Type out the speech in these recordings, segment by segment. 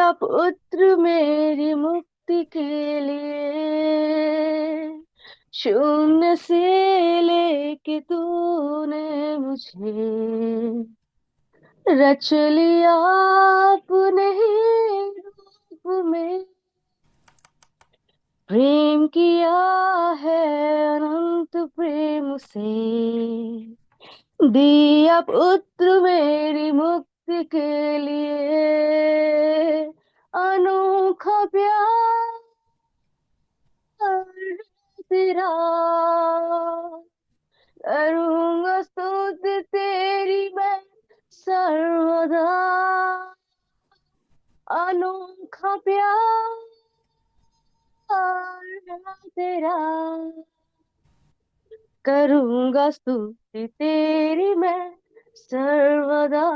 दिया पुत्र मेरी मुक्ति के लिए। शून्य से लेके तूने मुझे रच लिया अपने ही रूप में। प्रेम किया है अनंत प्रेम से, दिया पुत्र मेरी मुक्ति के लिए। अनोखा प्यार तेरा, करूंगा स्तुति तेरी मैं सर्वदा। अनोखा प्यार तेरा, करूंगा स्तुति तेरी मैं सर्वदा।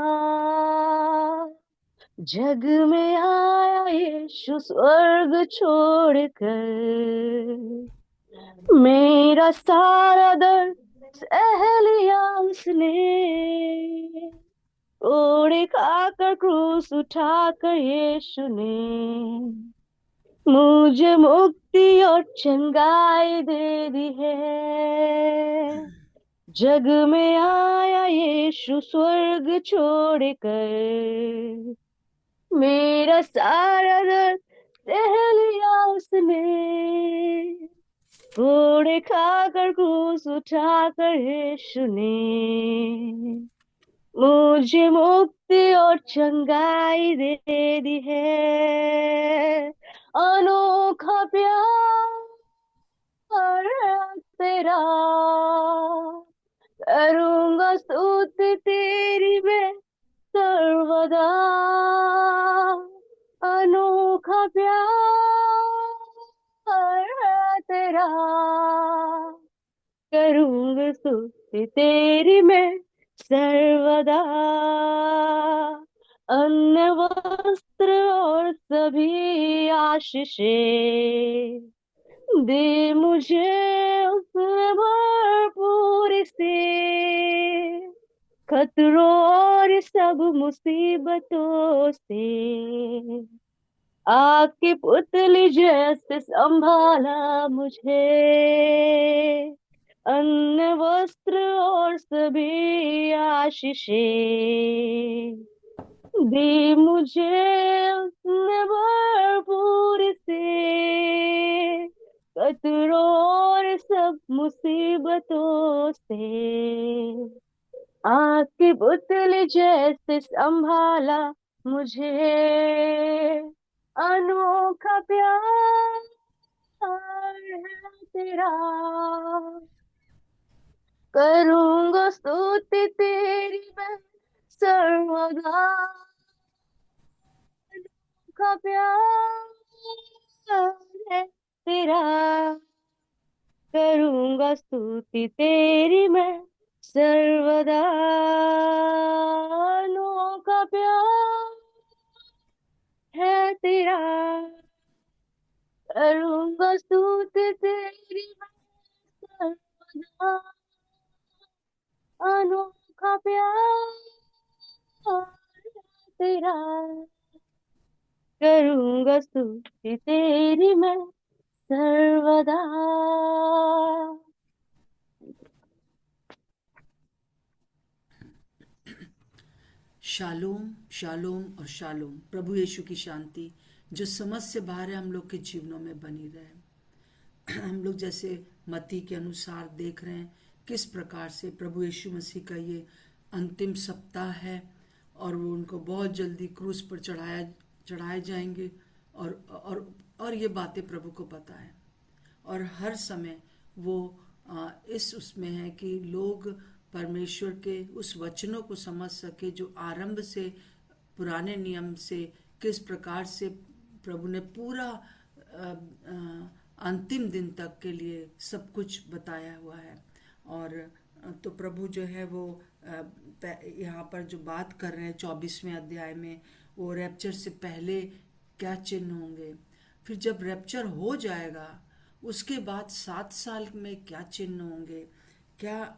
जग में आया यीशु स्वर्ग छोड़कर, मेरा सारा दर्द सह लिया उसने। ओढ़े खाकर क्रूस उठाकर यीशु ने मुझे मुक्ति और चंगाई दे दी है। जग में आया यीशु स्वर्ग छोड़कर, मेरा सारा दर्द सह लिया उसने। घोड़े खाकर क्रूस उठाकर यीशु ने मुझे मुक्ति और चंगाई दे दी है। अनोखा प्यार तेरा, करूंगा स्तुति तेरी मैं सर्वदा। अनोखा प्यार तेरा, करूंगा स्तुति तेरी मैं सर्वदा। अन्न वस्त्र और सभी आशीषें दे मुझे उसने भरपूर से। खतरों और सब मुसीबतों से आपकी पुतली जैसे संभाला मुझे। अन्न वस्त्र और सभी आशीषें दी मुझे उसने भरपूर से। खतरों और सब मुसीबतों से आपकी पुतली जैसे संभाला मुझे। अनोखा प्यार है तेरा, करूंगा स्तुति तेरी मैं सर्वदा। अनोखा प्यार है तेरा, करूंगा स्तुति तेरी मैं सर्वदा। अनोखा प्यार है तेरा, करूंगा स्तुति तेरी मैं सर्वदा। अनोखा प्यार है तेरा, करूंगा स्तुति तेरी मैं सर्वदा। शालोम शालोम और शालोम। प्रभु यीशु की शांति जो समझ से बाहर है हम लोग के जीवनों में बनी रहे। हम लोग जैसे मत्ती के अनुसार देख रहे हैं किस प्रकार से प्रभु यीशु मसीह का ये अंतिम सप्ताह है और वो उनको बहुत जल्दी क्रूस पर चढ़ाए जाएंगे। और ये बातें प्रभु को पता है और हर समय वो इस उसमें है कि लोग परमेश्वर के उस वचनों को समझ सके जो आरंभ से पुराने नियम से किस प्रकार से प्रभु ने पूरा अंतिम दिन तक के लिए सब कुछ बताया हुआ है। और तो प्रभु जो है वो यहाँ पर जो बात कर रहे हैं 24वें अध्याय में, वो रैप्चर से पहले क्या चिन्ह होंगे, फिर जब रैप्चर हो जाएगा उसके बाद 7 साल में क्या चिन्ह होंगे, क्या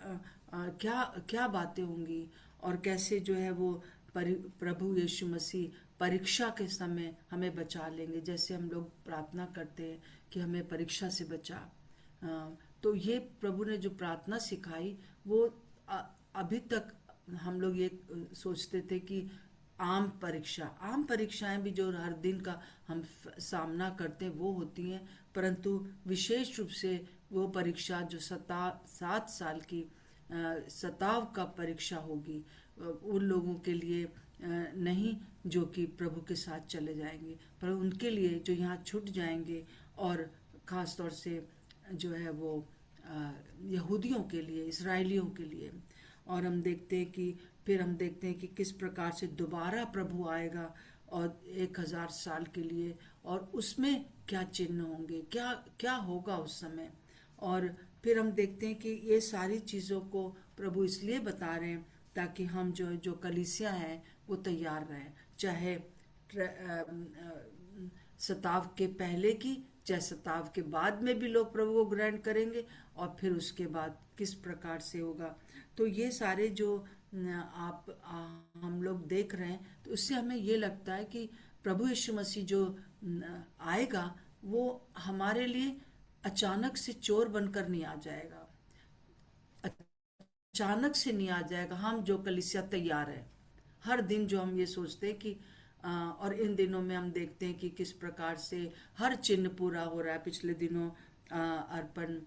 क्या क्या बातें होंगी और कैसे जो है वो प्रभु यीशु मसीह परीक्षा के समय हमें बचा लेंगे, जैसे हम लोग प्रार्थना करते हैं कि हमें परीक्षा से बचा। तो ये प्रभु ने जो प्रार्थना सिखाई वो अभी तक हम लोग ये सोचते थे कि आम परीक्षाएं भी जो हर दिन का हम सामना करते हैं वो होती हैं, परंतु विशेष रूप से वो परीक्षा जो 7 साल की सताव का परीक्षा होगी, उन लोगों के लिए नहीं जो कि प्रभु के साथ चले जाएंगे, पर उनके लिए जो यहाँ छूट जाएंगे, और ख़ास तौर से जो है वो यहूदियों के लिए, इसराइलियों के लिए। और हम देखते हैं कि फिर हम देखते हैं कि किस प्रकार से दोबारा प्रभु आएगा और 1000 साल के लिए, और उसमें क्या चिन्ह होंगे, क्या क्या होगा उस समय। और फिर हम देखते हैं कि ये सारी चीज़ों को प्रभु इसलिए बता रहे हैं ताकि हम जो कलीसिया है वो तैयार रहे, चाहे सताव के पहले की चाहे सताव के बाद में भी लोग प्रभु को ग्रहण करेंगे, और फिर उसके बाद किस प्रकार से होगा। तो ये सारे जो हम लोग देख रहे हैं, तो उससे हमें ये लगता है कि प्रभु यीशु मसीह जो आएगा वो हमारे लिए अचानक से चोर बनकर नहीं आ जाएगा, अचानक से नहीं आ जाएगा। हम जो कलीसिया तैयार है, हर दिन जो हम ये सोचते हैं कि और इन दिनों में हम देखते हैं कि किस प्रकार से हर चिन्ह पूरा हो रहा है। पिछले दिनों अर्पण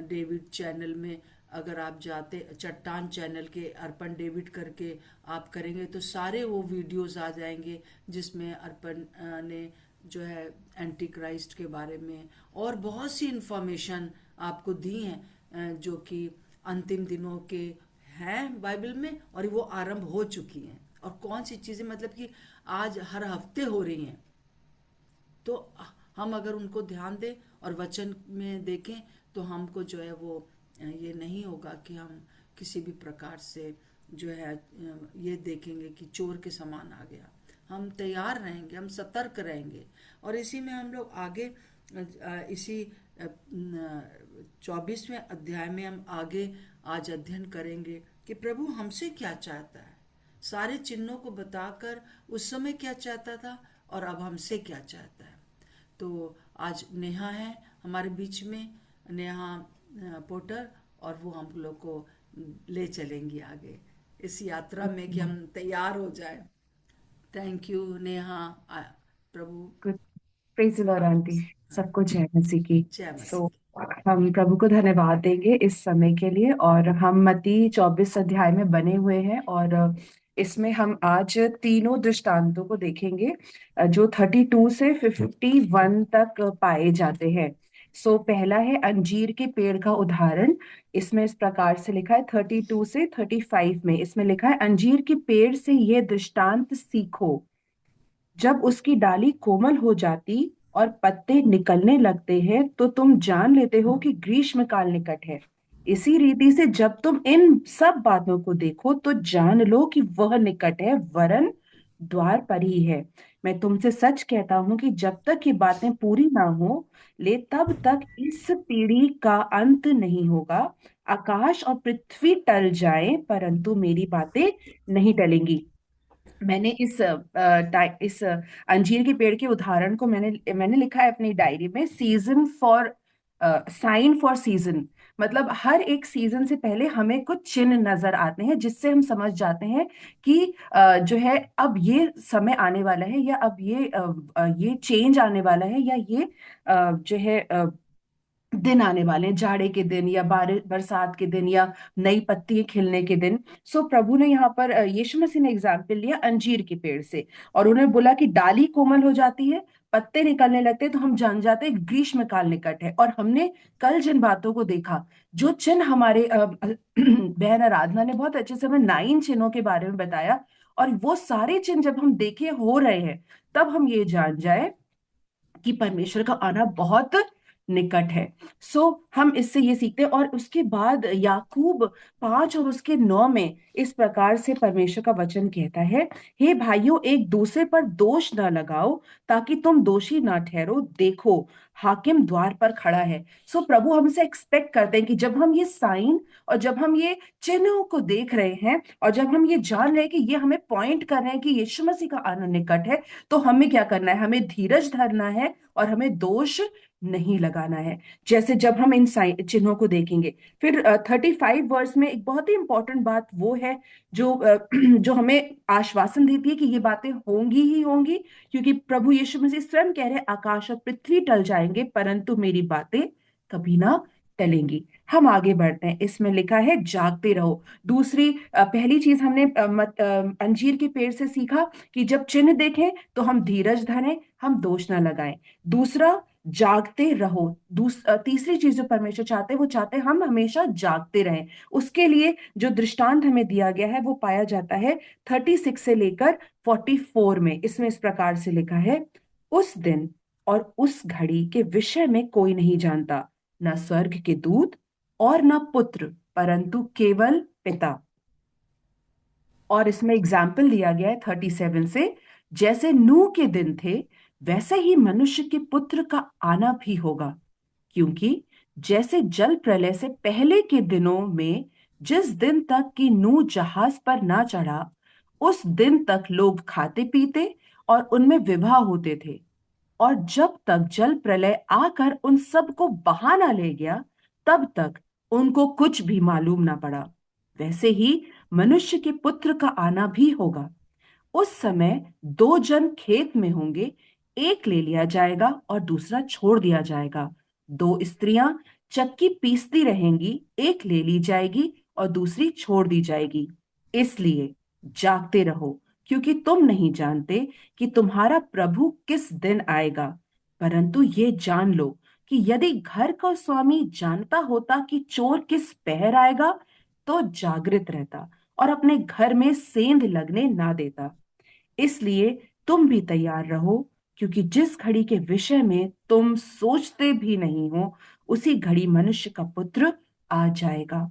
डेविड चैनल में अगर आप जाते, चट्टान चैनल के अर्पण डेविड करके आप करेंगे तो सारे वो वीडियोस आ जाएंगे जिसमें अर्पण ने जो है एंटी क्राइस्ट के बारे में और बहुत सी इंफॉर्मेशन आपको दी हैं जो कि अंतिम दिनों के हैं बाइबल में, और वो आरंभ हो चुकी हैं। और कौन सी चीज़ें मतलब कि आज हर हफ्ते हो रही हैं, तो हम अगर उनको ध्यान दें और वचन में देखें तो हमको जो है वो ये नहीं होगा कि हम किसी भी प्रकार से जो है ये देखेंगे कि चोर के समान आ गया। हम तैयार रहेंगे, हम सतर्क रहेंगे। और इसी में हम लोग आगे इसी 24वें अध्याय में हम आगे आज अध्ययन करेंगे कि प्रभु हमसे क्या चाहता है, सारे चिन्हों को बताकर उस समय क्या चाहता था और अब हमसे क्या चाहता है। तो आज नेहा है हमारे बीच में, नेहा पोटर, और वो हम लोग को ले चलेंगी आगे इस यात्रा में कि हम तैयार हो जाए। Thank you Neha. Prabhu praise Lord आपको आंटी, सबको जय मसीह की। जय सो मसीह। हम प्रभु को धन्यवाद देंगे इस समय के लिए। और हम मत्ती 24 अध्याय में बने हुए हैं और इसमें हम आज तीनों दृष्टांतों को देखेंगे जो 32 से 51 तक पाए जाते हैं। सो पहला है अंजीर के पेड़ का उदाहरण। इसमें इस प्रकार से लिखा है 32 से 35 में, इसमें लिखा है अंजीर के पेड़ से ये दृष्टांत सीखो, जब उसकी डाली कोमल हो जाती और पत्ते निकलने लगते हैं तो तुम जान लेते हो कि ग्रीष्म काल निकट है। इसी रीति से जब तुम इन सब बातों को देखो तो जान लो कि वह निकट है, वरन द्वार पर ही है। मैं तुमसे सच कहता हूं कि जब तक ये बातें पूरी ना हो ले तब तक इस पीढ़ी का अंत नहीं होगा। आकाश और पृथ्वी टल जाए परंतु मेरी बातें नहीं टलेंगी। मैंने इस अंजीर के पेड़ के उदाहरण को मैंने मैंने लिखा है अपनी डायरी में, season for sign for season. मतलब हर एक सीजन से पहले हमें कुछ चिन्ह नजर आते हैं जिससे हम समझ जाते हैं कि जो है अब ये समय आने वाला है, या अब ये चेंज आने वाला है, या ये जो है दिन आने वाले हैं, जाड़े के दिन या बारिश बरसात के दिन या नई पत्ती खिलने के दिन। सो प्रभु ने यहाँ पर यीशु मसीह ने एग्जाम्पल लिया अंजीर के पेड़ से, और उन्होंने बोला कि डाली कोमल हो जाती है, पत्ते निकलने लगते हैं, तो हम जान जाते हैं ग्रीष्म काल निकट है। और हमने कल जिन बातों को देखा, जो चिन्ह हमारे बहन आराधना ने बहुत अच्छे से हमें 9 चिन्हों के बारे में बताया, और वो सारे चिन्ह जब हम देखे हो रहे हैं तब हम ये जान जाए कि परमेश्वर का आना बहुत निकट है। सो हम इससे ये सीखते हैं। और उसके बाद याकूब 5 और उसके 9 में इस प्रकार से परमेश्वर का वचन कहता है, हे भाइयों, एक दूसरे पर दोष ना लगाओ ताकि तुम दोषी ना ठहरो। देखो, हाकिम द्वार पर खड़ा है। सो प्रभु हमसे एक्सपेक्ट करते हैं कि जब हम ये साइन और जब हम ये चिन्हों को देख रहे हैं और जब हम ये जान रहे हैं कि ये हमें पॉइंट कर रहे हैं कि यीशु मसीह का आना निकट है, तो हमें क्या करना है? हमें धीरज धरना है और हमें दोष नहीं लगाना है। जैसे जब हम इन चिन्हों को देखेंगे, फिर 35 वर्स में एक बहुत ही इंपॉर्टेंट बात वो है जो जो हमें आश्वासन देती है कि ये बातें होंगी ही होंगी, क्योंकि प्रभु यीशु मसीह स्वयं कह रहे हैं, आकाश और पृथ्वी टल जाएंगे परंतु मेरी बातें कभी ना टलेंगी। हम आगे बढ़ते हैं। इसमें लिखा है जागते रहो। दूसरी पहली चीज हमने अंजीर के पेड़ से सीखा कि जब चिन्ह देखें तो हम धीरज धरें, हम दोष ना लगाएं। दूसरा, जागते रहो। तीसरी चीज जो परमेश्वर चाहते हैं, वो चाहते हैं हम हमेशा जागते रहें। उसके लिए जो दृष्टांत हमें दिया गया है वो पाया जाता है 36 से लेकर 44 में। इसमें इस प्रकार से लिखा है, उस दिन और उस घड़ी के विषय में कोई नहीं जानता, न स्वर्ग के दूत और न पुत्र, परंतु केवल पिता। और इसमें एग्जाम्पल दिया गया है 37 से, जैसे नूह के दिन थे वैसे ही मनुष्य के पुत्र का आना भी होगा। क्योंकि जैसे जल प्रलय से पहले के दिनों में जिस दिन तक कि नूह जहाज पर ना चढ़ा, उस दिन तक लोग खाते पीते और उनमें विवाह होते थे, और जब तक जल प्रलय आकर उन सब को बहा ना ले गया, तब तक उनको कुछ भी मालूम ना पड़ा। वैसे ही मनुष्य के पुत्र का आना भी होगा। उस समय 2 जन खेत में होंगे, एक ले लिया जाएगा और दूसरा छोड़ दिया जाएगा। 2 स्त्रियां चक्की पीसती रहेंगी, एक ले ली जाएगी और दूसरी छोड़ दी जाएगी। इसलिए जागते रहो, क्योंकि तुम नहीं जानते कि तुम्हारा प्रभु किस दिन आएगा। परंतु ये जान लो कि यदि घर का स्वामी जानता होता कि चोर किस पहर आएगा, तो जागृत रहता और अपने घर में सेंध लगने ना देता। इसलिए तुम भी तैयार रहो, क्योंकि जिस घड़ी के विषय में तुम सोचते भी नहीं हो, उसी घड़ी मनुष्य का पुत्र आ जाएगा।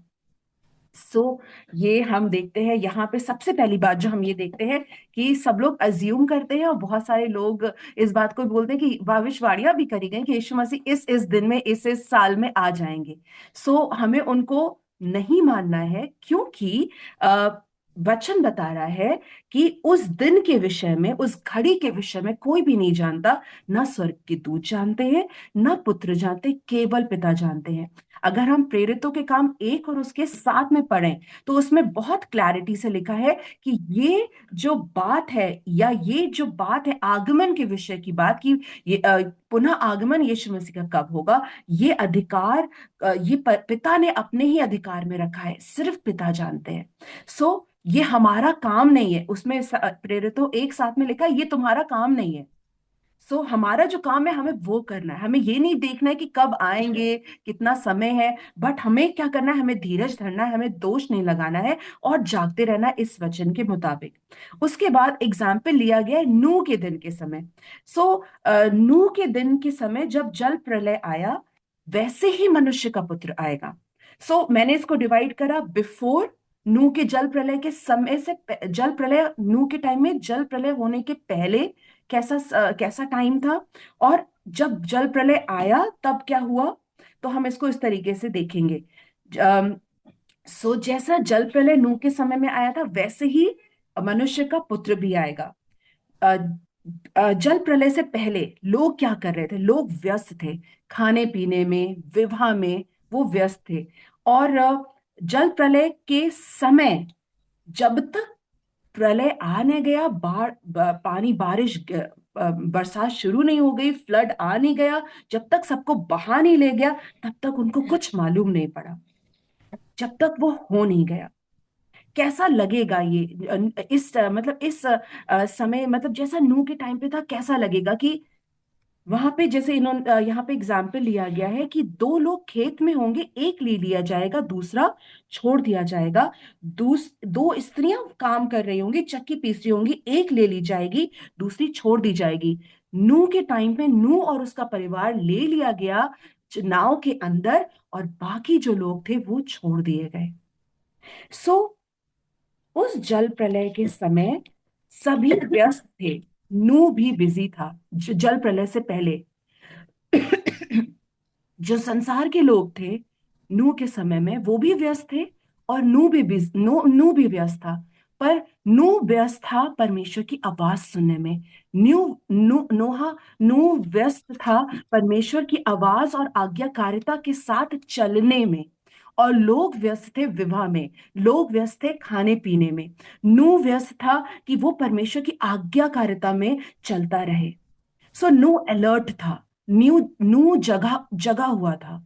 सो ये हम देखते हैं यहाँ पे। सबसे पहली बात जो हम ये देखते हैं कि सब लोग अज्यूम करते हैं और बहुत सारे लोग इस बात को बोलते हैं कि भविष्यवाणियां भी करी गई कि यीशु मसीह इस दिन में इस साल में आ जाएंगे। सो हमें उनको नहीं मानना है, क्योंकि अ, वचन बता रहा है कि उस दिन के विषय में, उस घड़ी के विषय में कोई भी नहीं जानता। ना स्वर्ग के दूत जानते हैं, ना पुत्र जानते, केवल पिता जानते हैं। अगर हम प्रेरितों के काम 1 और उसके 7 में पढ़ें, तो उसमें बहुत क्लैरिटी से लिखा है कि ये जो बात है, या ये जो बात है आगमन के विषय की बात, कि ये पुनः आगमन यीशु मसीह का कब होगा, ये अधिकार ये पिता ने अपने ही अधिकार में रखा है, सिर्फ पिता जानते हैं। सो ये हमारा काम नहीं है। उसमें प्रेरितों 1:7 में लिखा है, ये तुम्हारा काम नहीं है। सो हमारा जो काम है हमें वो करना है। हमें ये नहीं देखना है कि कब आएंगे, कितना समय है, बट हमें क्या करना है? हमें धीरज धरना है, हमें दोष नहीं लगाना है और जागते रहना है इस वचन के मुताबिक। उसके बाद एग्जाम्पल लिया गया है नूह के दिन के समय। सो नूह के दिन के समय जब जल प्रलय आया, वैसे ही मनुष्य का पुत्र आएगा। सो मैंने इसको डिवाइड करा, बिफोर नूह के जल प्रलय के समय से, जल प्रलय नूह के टाइम में, जल प्रलय होने के पहले कैसा टाइम था, और जब जल प्रलय आया तब क्या हुआ। तो हम इसको इस तरीके से देखेंगे। जैसा जल प्रलय नूह के समय में आया था, वैसे ही मनुष्य का पुत्र भी आएगा। अ, जल प्रलय से पहले लोग क्या कर रहे थे? लोग व्यस्त थे खाने पीने में, विवाह में, वो व्यस्त थे। और जल प्रलय के समय, जब तक प्रलय आने गया, पानी बारिश बरसात शुरू नहीं हो गई, फ्लड आ नहीं गया, जब तक सबको बहा नहीं ले गया, तब तक उनको कुछ मालूम नहीं पड़ा, जब तक वो हो नहीं गया। कैसा लगेगा ये मतलब इस समय, मतलब जैसा नूह के टाइम पे था, कैसा लगेगा कि वहां पे जैसे इन्होंने यहाँ पे एग्जाम्पल लिया गया है कि 2 लोग खेत में होंगे, एक ले लिया जाएगा, दूसरा छोड़ दिया जाएगा। 2 स्त्रियां काम कर रही होंगी, चक्की पीस रही होंगी, एक ले ली जाएगी, दूसरी छोड़ दी जाएगी। नूह के टाइम पे नूह और उसका परिवार ले लिया गया, नाव के अंदर, और बाकी जो लोग थे वो छोड़ दिए गए। सो उस जल प्रलय के समय सभी व्यस्त थे। नूह भी बिजी था जल प्रलय से पहले। जो संसार के लोग थे नूह के समय में वो भी व्यस्त थे, और नूह भी व्यस्त था। पर नूह व्यस्त था परमेश्वर की आवाज सुनने में। नूह व्यस्त था परमेश्वर की आवाज और आज्ञाकारिता के साथ चलने में। और लोग व्यस्त थे विवाह में, लोग व्यस्त थे खाने पीने में। नूह व्यस्त था कि वो परमेश्वर की आज्ञाकारिता में चलता रहे। सो नू अलर्ट था, न्यू नू जगा जगा हुआ था,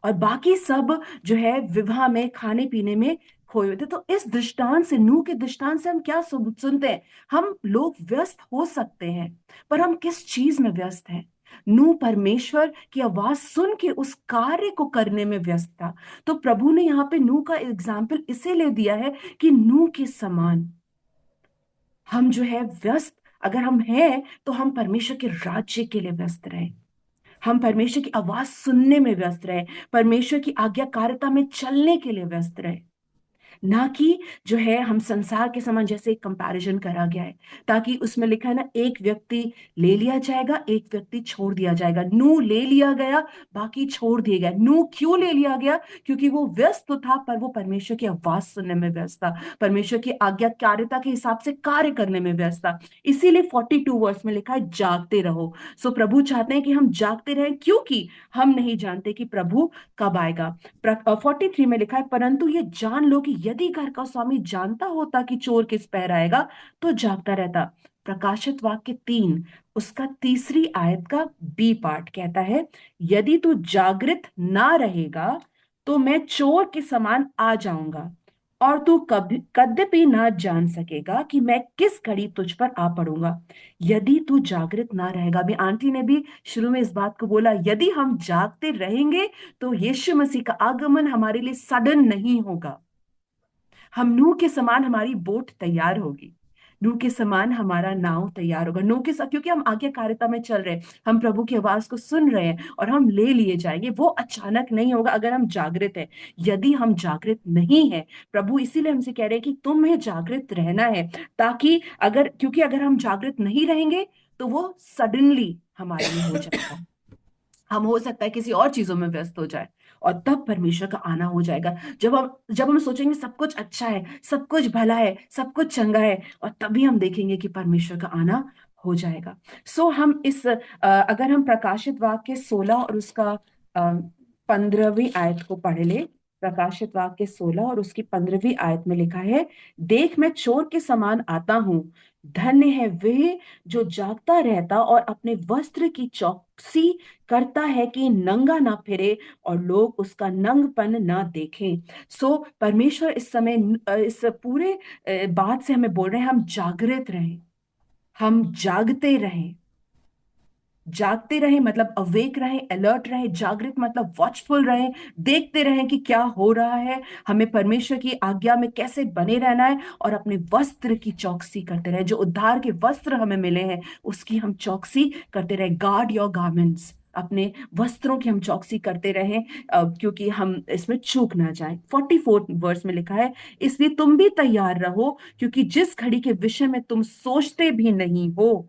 और बाकी सब जो है विवाह में खाने पीने में खोए हुए थे। तो इस दृष्टांत से, नूह के दृष्टांत से हम क्या सुनते हैं? हम लोग व्यस्त हो सकते हैं, पर हम किस चीज में व्यस्त हैं? नूह परमेश्वर की आवाज सुन के उस कार्य को करने में व्यस्त था। तो प्रभु ने यहाँ पे नूह का एग्जाम्पल इसीलिए दिया है कि नूह के समान हम जो है व्यस्त अगर हम हैं, तो हम परमेश्वर के राज्य के लिए व्यस्त रहे, हम परमेश्वर की आवाज सुनने में व्यस्त रहे, परमेश्वर की आज्ञाकारिता में चलने के लिए व्यस्त रहे। ना कि जो है हम संसार के समान, जैसे एक कंपैरिजन करा गया है, ताकि उसमें लिखा है ना, एक व्यक्ति ले लिया जाएगा, एक व्यक्ति छोड़ दिया जाएगा। नूह ले लिया गया, बाकी छोड़ दिए गए। नूह क्यों ले लिया गया? क्योंकि वो व्यस्त तो था, पर वो परमेश्वर की आवाज सुनने में व्यस्त था, परमेश्वर की आज्ञाकारिता के हिसाब से कार्य करने में व्यस्त था। इसीलिए 42 वर्ष में लिखा है जागते रहो। सो प्रभु चाहते हैं कि हम जागते रहें, क्योंकि हम नहीं जानते कि प्रभु कब आएगा। 43 में लिखा है, परंतु ये जान लो कि यदि घर का स्वामी जानता होता कि चोर किस पहर आएगा, तो जागता रहता। प्रकाशित वाक्य 3 उसका तीसरी आयत का बी पार्ट कहता है, यदि तू जागृत ना रहेगा तो मैं चोर के समान आ जाऊंगा, और तू कभी कदापि ना जान सकेगा कि मैं किस घड़ी तुझ पर आ पड़ूंगा। यदि तू जागृत ना रहेगा, अभी आंटी ने भी शुरू में इस बात को बोला, यदि हम जागते रहेंगे तो यीशु मसीह का आगमन हमारे लिए सडन नहीं होगा। हम नूह के समान हमारी बोट तैयार होगी, नूह के समान हमारा नाव तैयार होगा, नूह के साथ, क्योंकि हम आज्ञाकारिता में चल रहे हैं, हम प्रभु की आवाज को सुन रहे हैं, और हम ले लिए जाएंगे। वो अचानक नहीं होगा अगर हम जागृत हैं। यदि हम जागृत नहीं है, प्रभु इसीलिए हमसे कह रहे हैं कि तुम्हें जागृत रहना है, ताकि क्योंकि अगर हम जागृत नहीं रहेंगे तो वो सडनली हमारे में हो जाएगा। हम हो सकता है किसी और चीजों में व्यस्त हो जाए, और तब परमेश्वर का आना हो जाएगा। जब हम सोचेंगे सब कुछ अच्छा है, सब कुछ भला है, सब कुछ चंगा है, और तभी हम देखेंगे कि परमेश्वर का आना हो जाएगा। सो हम अगर हम प्रकाशित वाक्य 16 और उसका 15वीं आयत को पढ़ ले। प्रकाशित वाक्य 16 और उसकी 15वीं आयत में लिखा है, देख मैं चोर के समान आता हूं, धन्य है वे जो जागता रहता और अपने वस्त्र की चौकसी करता है कि नंगा ना फिरे और लोग उसका नंगपन ना देखें। सो परमेश्वर इस समय इस पूरे बात से हमें बोल रहे हैं, हम जागृत रहें, हम जागते रहें। जागते रहें मतलब अवेक रहें, अलर्ट रहें। जागृत मतलब वॉचफुल रहें, देखते रहें कि क्या हो रहा है, हमें परमेश्वर की आज्ञा में कैसे बने रहना है, और अपने वस्त्र की चौकसी करते रहें। जो उद्धार के वस्त्र हमें मिले हैं उसकी हम चौकसी करते रहें। गार्ड योर गारमेंट्स, अपने वस्त्रों की हम चौकसी करते रहें, क्योंकि हम इसमें चूक ना जाएं। 44 वर्स में लिखा है, इसलिए तुम भी तैयार रहो, क्योंकि जिस घड़ी के विषय में तुम सोचते भी नहीं हो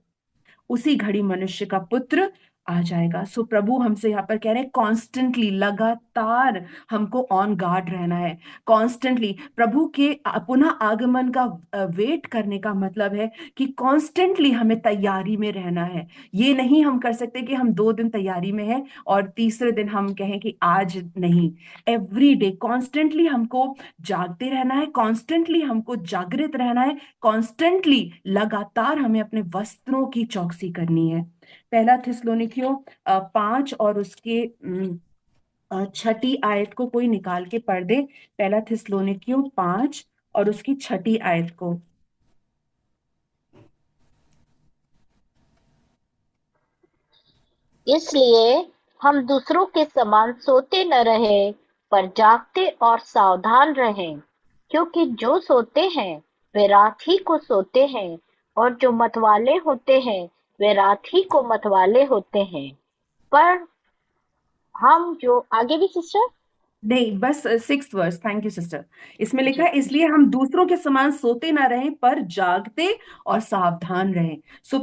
उसी घड़ी मनुष्य का पुत्र आ जाएगा। सो प्रभु हमसे यहाँ पर कह रहे हैं, कॉन्स्टेंटली, लगातार हमको ऑन गार्ड रहना है। कॉन्स्टेंटली प्रभु के पुनः आगमन का वेट करने का मतलब है कि कॉन्स्टेंटली हमें तैयारी में रहना है। ये नहीं हम कर सकते कि हम 2 दिन तैयारी में हैं और तीसरे दिन हम कहें कि आज नहीं। एवरी डे कॉन्स्टेंटली हमको जागते रहना है, कॉन्स्टेंटली हमको जागृत रहना है, कॉन्स्टेंटली लगातार हमें अपने वस्त्रों की चौकसी करनी है। पहला थिस्सलुनीकियों 5 और उसके 6ठी आयत को कोई निकाल के पढ़ दे। पहला थिस्सलुनीकियों 5 और उसकी 6ठी आयत को। इसलिए हम दूसरों के समान सोते न रहें, पर जागते और सावधान रहें, क्योंकि जो सोते हैं वे रात ही को सोते हैं, और जो मतवाले होते हैं वे रात ही को मतवाले होते हैं। पर हम जो आगे भी सिस्टर। नहीं, बस 6th verse. Thank you sister. इसमें लिखा जी है, इसलिए हम दूसरों के समान सोते ना रहें पर जागते और सावधान रहें। सो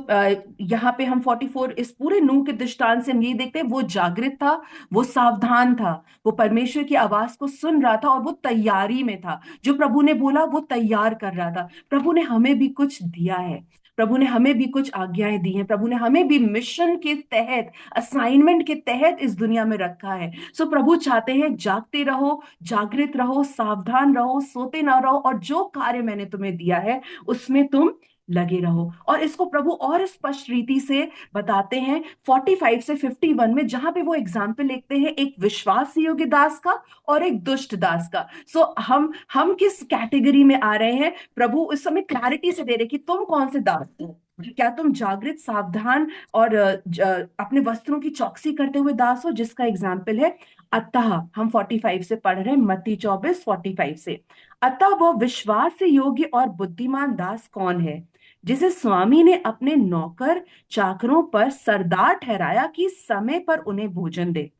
यहाँ पे हम 44, इस पूरे नूह के दृष्टांत से हम ये देखते हैं, वो जागृत था, वो सावधान था, वो परमेश्वर की आवाज को सुन रहा था और वो तैयारी में था। जो प्रभु ने बोला वो तैयार कर रहा था। प्रभु ने हमें भी कुछ दिया है, प्रभु ने हमें भी कुछ आज्ञाएं दी हैं, प्रभु ने हमें भी मिशन के तहत, असाइनमेंट के तहत इस दुनिया में रखा है। सो प्रभु चाहते हैं जागते रहो, जागृत रहो, सावधान रहो, सोते ना रहो, और जो कार्य मैंने तुम्हें दिया है उसमें तुम लगे रहो। और इसको प्रभु और स्पष्ट रीति से बताते हैं 45 से 51 में, जहां पे वो एग्जाम्पल लिखते हैं एक विश्वास योग्य दास का और एक दुष्ट दास का। सो हम किस कैटेगरी में आ रहे हैं, प्रभु इस समय क्लैरिटी से दे रहे कि तुम कौन से दास हो। क्या तुम जागृत, सावधान और अपने वस्त्रों की चौकसी करते हुए दास हो, जिसका एग्जाम्पल है। अतः हम 45 से पढ़ रहे हैं, मत्ती 24:45 से। अतः वह विश्वास से योग्य और बुद्धिमान दास कौन है, जिसे स्वामी ने अपने नौकर चाकरों पर सरदार ठहराया कि समय पर उन्हें भोजन दे।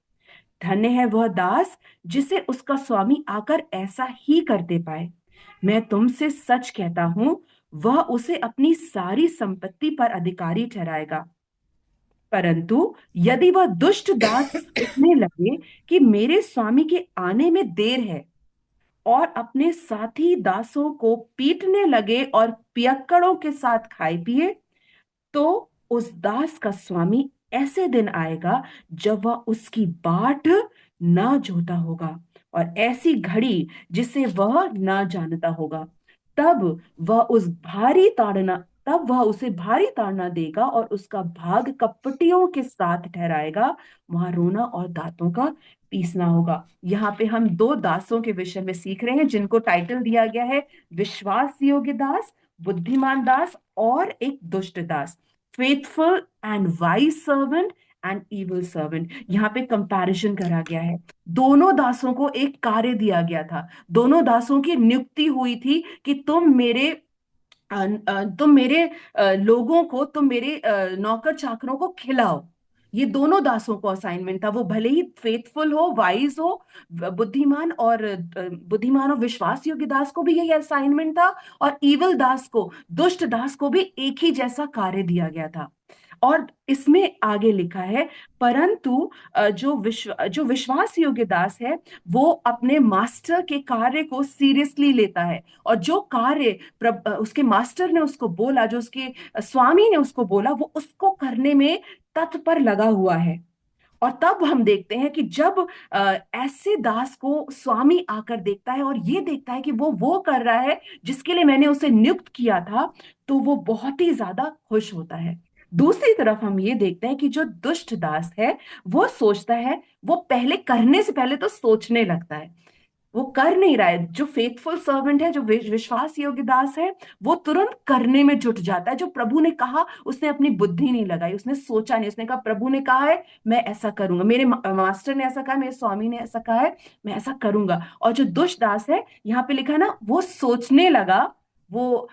धन्य है वह दास जिसे उसका स्वामी आकर ऐसा ही करते पाए। मैं तुमसे सच कहता हूं, वह उसे अपनी सारी संपत्ति पर अधिकारी ठहराएगा। परंतु यदि वह दुष्ट दास सोचने लगे कि मेरे स्वामी के आने में देर है, और अपने साथी दासों को पीटने लगे और पियक्कड़ों के साथ खाए पिए, तो उस दास का स्वामी ऐसे दिन आएगा जब वह उसकी बाट ना जोता होगा, और ऐसी घड़ी जिसे वह ना जानता होगा। तब वह उस भारी ताड़ना तब वह उसे भारी ताड़ना देगा और उसका भाग कपटियों के साथ ठहराएगा, वहां रोना और दांतों का पीसना होगा। यहाँ पे हम दो दासों के विषय में सीख रहे हैं, जिनको टाइटल दिया गया है विश्वास योग्य दास, बुद्धिमान दास, और एक दुष्ट दास, faithful and wise servant and evil servant. यहाँ पे कंपैरिजन करा गया है। दोनों दासों को एक कार्य दिया गया था, दोनों दासों की नियुक्ति हुई थी कि तुम मेरे लोगों को, तुम मेरे नौकर चाकरों को खिलाओ। ये दोनों दासों को असाइनमेंट था, वो भले ही फेथफुल हो, वाइज हो, बुद्धिमान और विश्वास योग्य दास को भी यही असाइनमेंट था, और इविल दास को, दुष्ट दास को भी एक ही जैसा कार्य दिया गया था। और इसमें आगे लिखा है, परंतु जो विश्वास योग्य दास है, वो अपने मास्टर के कार्य को सीरियसली लेता है, और जो कार्य उसके मास्टर ने उसको बोला, जो उसके स्वामी ने उसको बोला, वो उसको करने में तत्पर लगा हुआ है। और तब हम देखते हैं कि जब ऐसे दास को स्वामी आकर देखता है और ये देखता है कि वो कर रहा है जिसके लिए मैंने उसे नियुक्त किया था, तो वो बहुत ही ज्यादा खुश होता है। दूसरी तरफ हम ये देखते हैं कि जो दुष्ट दास है, वो सोचता है, वो पहले करने से पहले तो सोचने लगता है, वो कर नहीं रहा है। जो फेथफुल सर्वेंट है, जो विश्वास योग्य दास है, वो तुरंत करने में जुट जाता है। जो प्रभु ने कहा, उसने अपनी बुद्धि नहीं लगाई, उसने सोचा नहीं, उसने कहा प्रभु ने कहा है मैं ऐसा करूंगा, मेरे मास्टर ने ऐसा कहा, मेरे स्वामी ने ऐसा कहा है, मैं ऐसा करूंगा। और जो दुष्ट दास है, यहाँ पे लिखा है ना, वो सोचने लगा, वो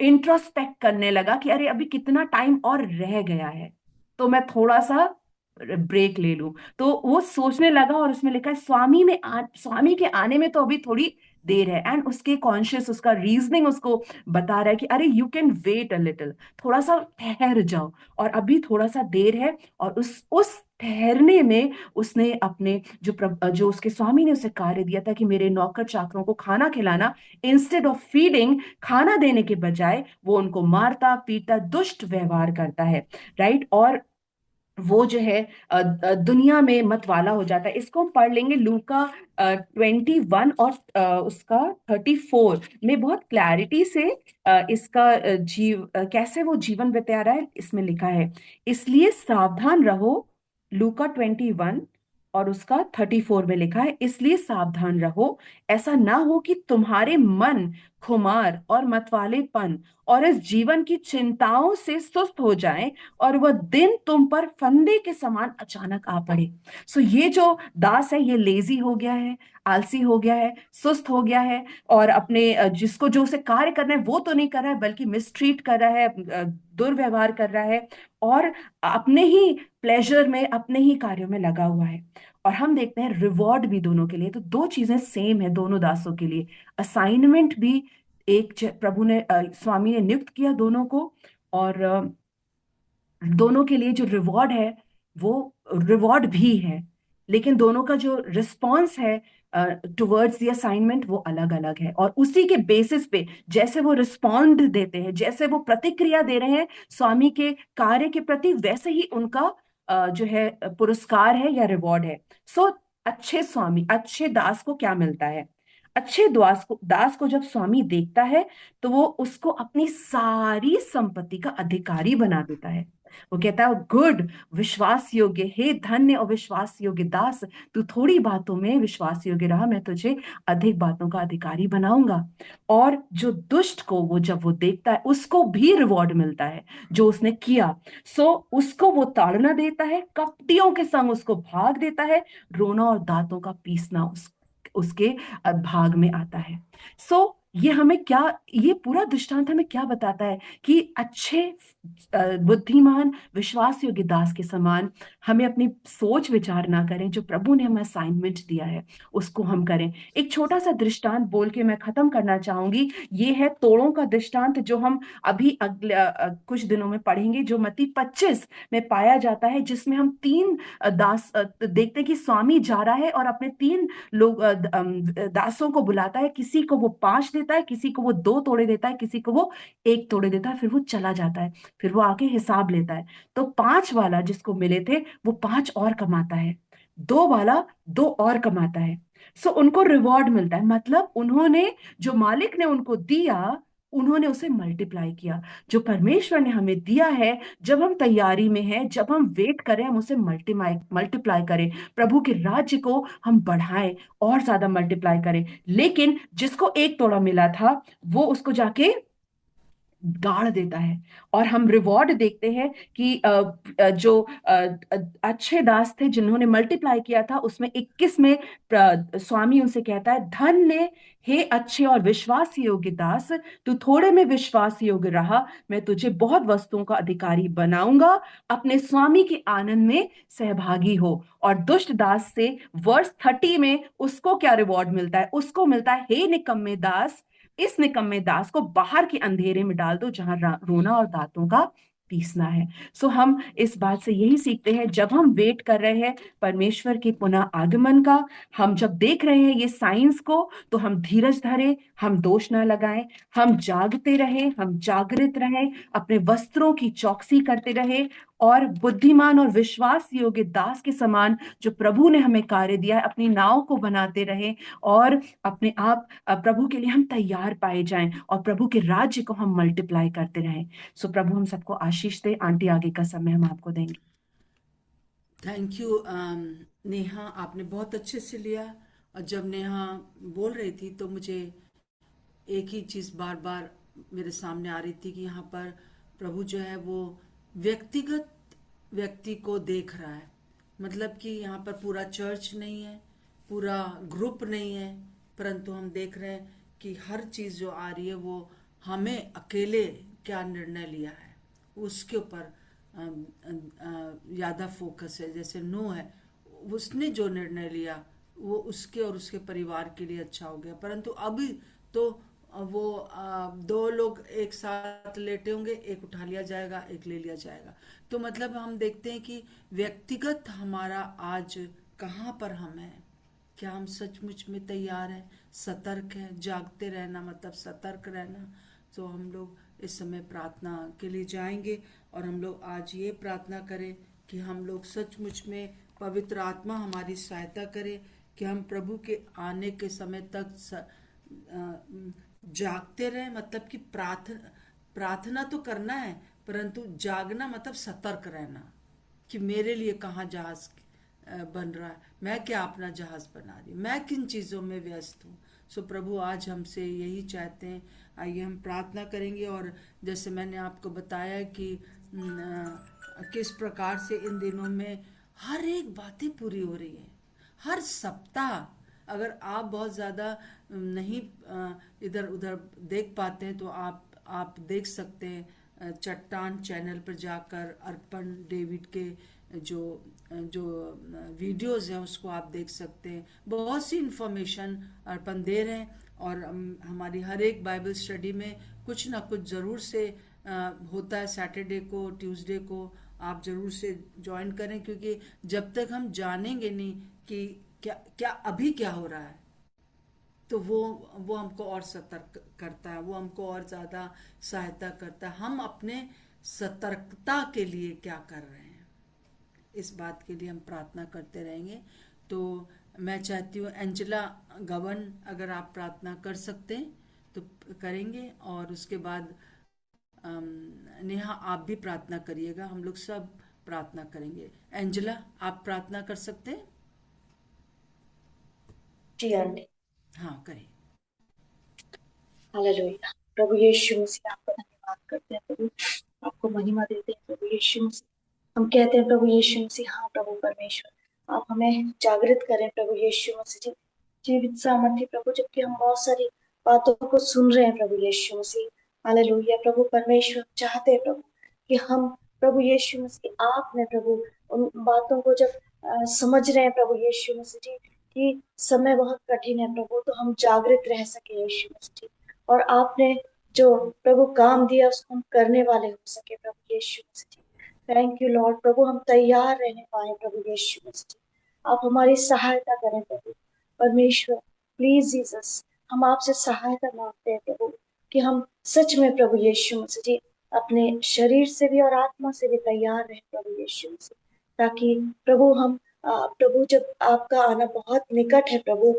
इंट्रोस्पेक्ट करने लगा कि अरे अभी कितना टाइम और रह गया है, तो मैं थोड़ा सा ब्रेक ले लूं। तो वो सोचने लगा, और उसमें लिखा है स्वामी के आने में तो अभी थोड़ी देर है। एंड उसके कॉन्शियस, उसका रीजनिंग उसको बता रहा है कि अरे you can wait a little, थोड़ा सा ठहर जाओ, और अभी थोड़ा सा देर है। और उस ठहरने में उसने अपने जो उसके स्वामी ने उसे कार्य दिया था कि मेरे नौकर चाकरों को खाना खिलाना, इंस्टेड ऑफ फीडिंग, खाना देने के बजाय वो उनको मारता पीटता, दुष्ट व्यवहार करता है। राइट। और वो जो है दुनिया में मतवाला हो जाता है। इसको हम पढ़ लेंगे लूका 21 और उसका 34 में, बहुत क्लैरिटी से इसका कैसे वो जीवन बिता रहा है, इसमें लिखा है। इसलिए सावधान रहो, लूका 21 और उसका 34 में लिखा है, इसलिए सावधान रहो, ऐसा ना हो कि तुम्हारे मन खुमार और मतवालेपन और इस जीवन की चिंताओं से सुस्त हो जाएं, और वह दिन तुम पर फंदे के समान अचानक आ पड़े। सो ये जो दास है, ये लेजी हो गया है, आलसी हो गया है, सुस्त हो गया है, और अपने जिसको जो उसे कार्य करना है वो तो नहीं कर रहा है, बल्कि मिसट्रीट कर रहा है, दुर्व्यवहार कर रहा है, और अपने ही प्लेजर में, अपने ही कार्यों में लगा हुआ है। और हम देखते हैं रिवॉर्ड भी दोनों के लिए। तो दो चीजें सेम है दोनों दासों के लिए। असाइनमेंट भी एक प्रभु ने स्वामी ने नियुक्त किया दोनों को, और दोनों के लिए जो रिवॉर्ड है वो रिवॉर्ड भी है, लेकिन दोनों का जो रिस्पॉन्स है टुवर्ड्स द असाइनमेंट वो अलग अलग है। और उसी के बेसिस पे जैसे वो रिस्पॉन्ड देते हैं, जैसे वो प्रतिक्रिया दे रहे हैं स्वामी के कार्य के प्रति, वैसे ही उनका जो है पुरस्कार है या रिवॉर्ड है। सो अच्छे स्वामी, अच्छे दास को क्या मिलता है? अच्छे दास को जब स्वामी देखता है तो वो उसको अपनी सारी संपत्ति का अधिकारी बना देता है। वो कहता है गुड, विश्वास योग्य, हे धन्य और विश्वास योग्य दास, तू थोड़ी बातों में विश्वास योग्य रहा, मैं तुझे अधिक बातों का अधिकारी बनाऊंगा। और जो दुष्ट को वो जब वो देखता है उसको भी रिवॉर्ड मिलता है जो उसने किया। सो उसको वो ताड़ना देता है, कपटियों के संग उसको भाग देता है, रोना और दांतों का पीसना उसके भाग में आता है। सो ये हमें क्या, ये पूरा दृष्टांत हमें क्या बताता है कि अच्छे बुद्धिमान विश्वास योग्य दास के समान हमें अपनी सोच विचार ना करें, जो प्रभु ने हमें असाइनमेंट दिया है उसको हम करें। एक छोटा सा दृष्टांत बोल के मैं खत्म करना चाहूंगी। ये है तोड़ों का दृष्टांत, जो हम अभी अगले कुछ दिनों में पढ़ेंगे, जो मत्ती 25 में पाया जाता है, जिसमें हम तीन दास देखते हैं कि स्वामी जा रहा है और अपने तीन लोग दासों को बुलाता है। किसी को वो 5 देता है, किसी को वो 2 तोड़े देता है, किसी को वो 1 तोड़े देता है, फिर वो चला जाता है। फिर वो आके हिसाब लेता है। तो 5 वाला जिसको मिले थे वो 5 और कमाता है, 2 वाला 2 और कमाता है। सो उनको रिवॉर्ड मिलता है, मतलब उन्होंने, जो मालिक ने उनको दिया, उन्होंने उसे मल्टीप्लाई किया। जो परमेश्वर ने हमें दिया है, जब हम तैयारी में हैं, जब हम वेट करें, हम उसे मल्टीप्लाई करें, प्रभु के राज्य को हम बढ़ाएं और ज्यादा मल्टीप्लाई करें। लेकिन जिसको 1 तोड़ा मिला था वो उसको जाके गाड़ देता है। और हम रिवॉर्ड देखते हैं कि जो अच्छे दास थे जिन्होंने मल्टीप्लाई किया था, उसमें 21 में स्वामी उनसे कहता है, धन्य हे अच्छे और विश्वास योग्य दास, तू थोड़े में विश्वास योग्य रहा, मैं तुझे बहुत वस्तुओं का अधिकारी बनाऊंगा, अपने स्वामी के आनंद में सहभागी हो। और दुष्ट दास से वर्ष 30 में उसको क्या रिवॉर्ड मिलता है? उसको मिलता है, हे निकम्मे दास, इस निकम्मे दास को बाहर के अंधेरे में डाल दो, जहां रोना और दांतों का पीसना है। सो हम इस बात से यही सीखते हैं, जब हम वेट कर रहे हैं परमेश्वर के पुनः आगमन का, हम जब देख रहे हैं ये साइंस को, तो हम धीरज धरे, हम दोष ना लगाएं, हम जागते रहें, हम जागृत रहें, अपने वस्त्रों की चौकसी करते रहें, और बुद्धिमान और विश्वास योग्य दास के समान जो प्रभु ने हमें कार्य दिया है, अपनी नाव को बनाते रहें, और अपने आप प्रभु के लिए हम तैयार पाए जाएं, और प्रभु के राज्य को हम मल्टीप्लाई करते रहें। सो प्रभु हम सबको आशीष दे। आंटी, आगे का समय हम आपको देंगे। थैंक यू नेहा, आपने बहुत अच्छे से लिया। और जब नेहा बोल रही थी तो मुझे एक ही चीज बार बार मेरे सामने आ रही थी कि यहाँ पर प्रभु जो है वो व्यक्तिगत व्यक्ति को देख रहा है। मतलब कि यहाँ पर पूरा चर्च नहीं है, पूरा ग्रुप नहीं है, परंतु हम देख रहे हैं कि हर चीज जो आ रही है वो हमें अकेले क्या निर्णय लिया है उसके ऊपर ज्यादा फोकस है। जैसे नो है, उसने जो निर्णय लिया वो उसके और उसके परिवार के लिए अच्छा हो गया। परंतु अभी तो वो 2 लोग एक साथ लेटे होंगे, एक उठा लिया जाएगा, एक ले लिया जाएगा। तो मतलब हम देखते हैं कि व्यक्तिगत हमारा आज कहाँ पर हम हैं, क्या हम सचमुच में तैयार हैं, सतर्क हैं? जागते रहना मतलब सतर्क रहना। तो हम लोग इस समय प्रार्थना के लिए जाएंगे और हम लोग आज ये प्रार्थना करें कि हम लोग सचमुच में पवित्र आत्मा हमारी सहायता करे कि हम प्रभु के आने के समय तक जागते रहें। मतलब कि प्रार्थना तो करना है, परंतु जागना मतलब सतर्क रहना कि मेरे लिए कहाँ जहाज बन रहा है, मैं क्या अपना जहाज बना रही, मैं किन चीज़ों में व्यस्त हूँ। सो प्रभु आज हमसे यही चाहते हैं। आइए हम प्रार्थना करेंगे। और जैसे मैंने आपको बताया कि किस प्रकार से इन दिनों में हर एक बातें पूरी हो रही है, हर सप्ताह। अगर आप बहुत ज़्यादा नहीं इधर उधर देख पाते हैं तो आप देख सकते हैं चट्टान चैनल पर जाकर अर्पण डेविड के जो जो वीडियोस हैं उसको आप देख सकते हैं। बहुत सी इंफॉर्मेशन अपन दे रहे हैं, और हमारी हर एक बाइबल स्टडी में कुछ ना कुछ ज़रूर से होता है। सैटरडे को, ट्यूसडे को आप ज़रूर से ज्वाइन करें, क्योंकि जब तक हम जानेंगे नहीं कि क्या क्या अभी क्या हो रहा है, तो वो हमको और सतर्क करता है, वो हमको और ज़्यादा सहायता करता है। हम अपने सतर्कता के लिए क्या कर रहे हैं, इस बात के लिए हम प्रार्थना करते रहेंगे। तो मैं चाहती हूँ एंजेला गवन, अगर आप प्रार्थना कर सकते हैं तो करेंगे, और उसके बाद नेहा आप भी प्रार्थना करिएगा, हम लोग सब प्रार्थना करेंगे। एंजेला, आप प्रार्थना कर सकते हैं? जी आंटी। हाँ, करें। हालेलुया। प्रभु यीशु मसीह, आपका धन्यवाद करते हैं प्रभु, आपको महिमा देते हैं प्रभु यीशु मसीह। हम कहते हैं प्रभु यीशु मसीह, हाँ प्रभु परमेश्वर, आप हमें जागृत करें प्रभु यीशु मसीह जी, जीवित सामर्थ्य प्रभु, जबकि हम बहुत सारी बातों को सुन रहे हैं प्रभु यीशु मसीह। हालेलुया प्रभु परमेश्वर, चाहते हैं प्रभु कि हम प्रभु यीशु मसीह, आपने प्रभु उन बातों को जब समझ रहे हैं प्रभु यीशु मसीह जी कि समय बहुत कठिन है प्रभु, तो हम जागृत रह सके यीशु मसीह जी, और आपने जो प्रभु काम दिया उसको हम करने वाले हो सके प्रभु यीशु मसीह जी। थैंक यू लॉर्ड प्रभु, हम तैयार रहने पाए प्रभु यीशु मसीह जी। आप हमारी सहायता करें प्रभु परमेश्वर, प्लीज जीसस, हम आपसे सहायता मांगते हैं प्रभु कि हम सच में प्रभु यीशु मसीह जी अपने शरीर से भी और आत्मा से भी तैयार रहे प्रभु यीशु मसीह, ताकि प्रभु हम प्रभु जब आपका आना बहुत निकट है प्रभु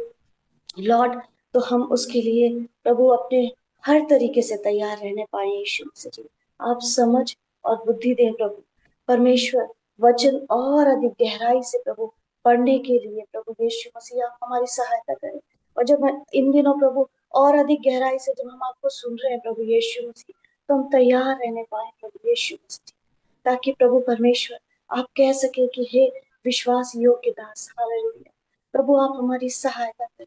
लॉर्ड, तो हम उसके लिए प्रभु अपने हर तरीके से तैयार रहने पाए यीशु मसीह जी। आप समझ और बुद्धि दें प्रभु परमेश्वर, वचन और अधिक गहराई से प्रभु पढ़ने के लिए प्रभु यीशु मसीह, आप हमारी सहायता करें। और जब इन दिनों प्रभु और अधिक गहराई से जब हम आपको सुन रहे हैं प्रभु यीशु मसीह, तो हम तैयार रहने पाए प्रभु यीशु मसीह, ताकि प्रभु परमेश्वर आप कह सके कि हे विश्वास योग्य दास, हालेलुया प्रभु, आप हमारी सहायता करें।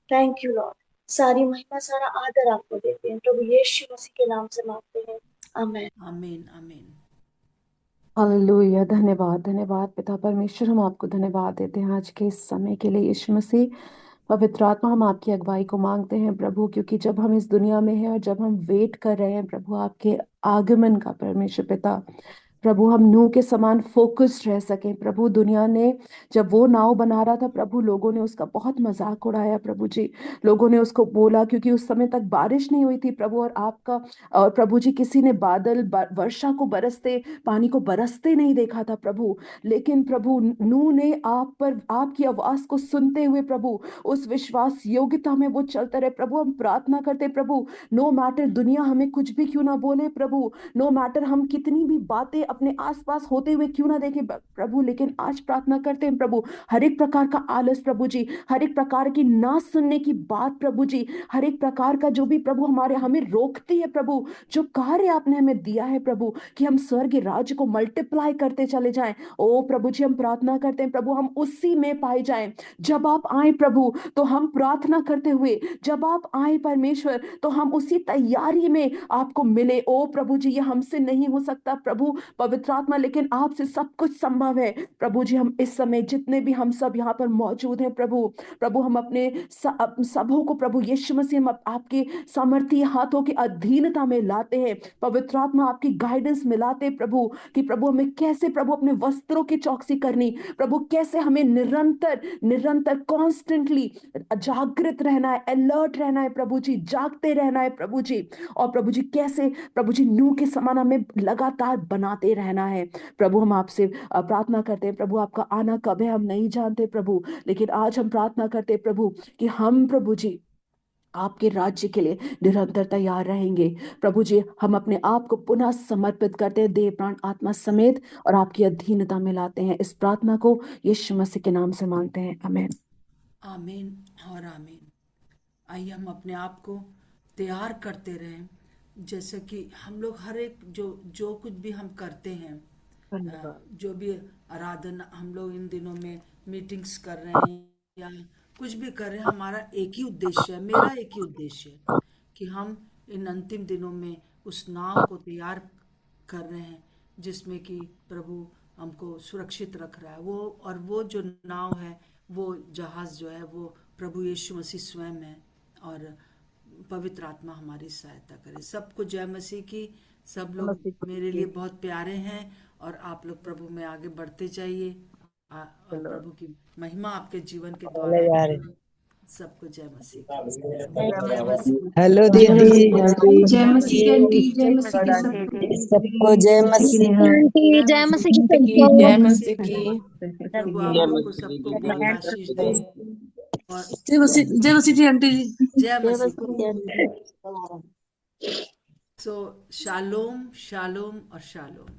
थैंक यू लॉर्ड, सारी महिमा सारा आदर आपको देते हैं प्रभु यीशु मसीह के नाम से मांगते हैं, आमीन। आमीन, आमीन। हालेलुया। धन्यवाद, धन्यवाद पिता परमेश्वर, हम आपको धन्यवाद देते हैं आज के इस समय के लिए यीशु मसीह। पवित्र आत्मा, हम आपकी अगुवाई को मांगते हैं प्रभु, क्योंकि जब हम इस दुनिया में हैं और जब हम वेट कर रहे हैं प्रभु आपके आगमन का परमेश्वर पिता, प्रभु हम नूह के समान फोकस्ड रह सकें प्रभु। दुनिया ने जब वो नाव बना रहा था प्रभु, लोगों ने उसका बहुत मजाक उड़ाया प्रभु जी। लोगों ने उसको बोला, क्योंकि उस समय तक बारिश नहीं हुई थी प्रभु, और आपका और प्रभु जी किसी ने वर्षा को बरसते, पानी को बरसते नहीं देखा था प्रभु। लेकिन प्रभु नूह ने आप पर आपकी आवाज को सुनते हुए प्रभु उस विश्वास योग्यता में वो चलते रहे प्रभु। हम प्रार्थना करते प्रभु, नो मैटर दुनिया हमें कुछ भी क्यों ना बोले प्रभु, नो मैटर हम कितनी भी बातें अपने आसपास होते हुए क्यों ना देखें प्रभु, लेकिन आज प्रार्थना करते हैं प्रभु, हर एक प्रकार का आलस प्रभु जी, हर एक प्रकार की ना सुनने की बात प्रभु जी, हर एक प्रकार का जो भी प्रभु हमारे हमें रोकती है प्रभु, जो कार्य आपने हमें दिया है प्रभु, कि हम स्वर्ग राज्य को मल्टीप्लाई करते चले जाएं। ओ प्रभु जी, हम प्रार्थना करते हैं प्रभु, हम उसी में पाए जाएं। जब आप आए प्रभु, तो हम प्रार्थना करते हुए जब आप आए परमेश्वर, तो हम उसी तैयारी में आपको मिले। ओ प्रभु जी, ये हमसे नहीं हो सकता प्रभु पवित्र आत्मा, लेकिन आपसे सब कुछ संभव है प्रभु जी। हम इस समय जितने भी हम सब यहाँ पर मौजूद हैं प्रभु, प्रभु हम अपने सबों को प्रभु यीशु मसीह हम आपके सामर्थी हाथों की अधीनता में लाते हैं। पवित्र आत्मा आपकी गाइडेंस मिलाते प्रभु, कि प्रभु हमें कैसे प्रभु अपने वस्त्रों की चौकसी करनी, प्रभु कैसे हमें निरंतर निरंतर कॉन्स्टेंटली जागृत रहना है, अलर्ट रहना है प्रभु जी, जागते रहना है प्रभु जी। और प्रभु जी कैसे प्रभु जी नूह के समान हमें लगातार बनाते रहना है प्रभु। हम आपसे प्रार्थना करते हैं प्रभु, आपका आना कब है हम नहीं जानते प्रभु, लेकिन आज हम प्रार्थना करते हैं प्रभु कि हम प्रभु जी आपके राज्य के लिए निरंतर तैयार रहेंगे प्रभु जी। हम अपने आप को पुनः समर्पित करते हैं देह प्राण आत्मा समेत, और आपकी अधीनता में लाते हैं। इस प्रार्थना को यीशु मसीह के नाम से मांगते हैं, आमीन। आमीन और आमीन। आइए हम अपने आप को तैयार करते रहें, जैसे कि हम लोग हर एक जो जो कुछ भी हम करते हैं, जो भी आराधना हम लोग इन दिनों में मीटिंग्स कर रहे हैं या कुछ भी कर रहे हैं, हमारा एक ही उद्देश्य है, मेरा एक ही उद्देश्य है कि हम इन अंतिम दिनों में उस नाव को तैयार कर रहे हैं, जिसमें कि प्रभु हमको सुरक्षित रख रहा है। वो जो नाव है, वो जहाज जो है, वो प्रभु यीशु मसीह स्वयं है और पवित्र आत्मा हमारी सहायता करे। सबको जय मसीह की। सब लोग मेरे लिए बहुत प्यारे हैं और आप लोग प्रभु में आगे बढ़ते जाइए और प्रभु की महिमा आपके जीवन के द्वारा हो। सबको जय मसीह की। जय मसीह। हेलो दीदी, जय मसीह की आंटी, जय मसीह की सबको। सबको जय मसीह। आंटी जय मसीह की सबको। जय मसीह की। प्रभु आप लोग को सबको बहुत आशीष दे और जय मसीह की आंटी जी। जय जय मसीह मसीह की। की आंटी। सो शालोम शालोम और शालोम।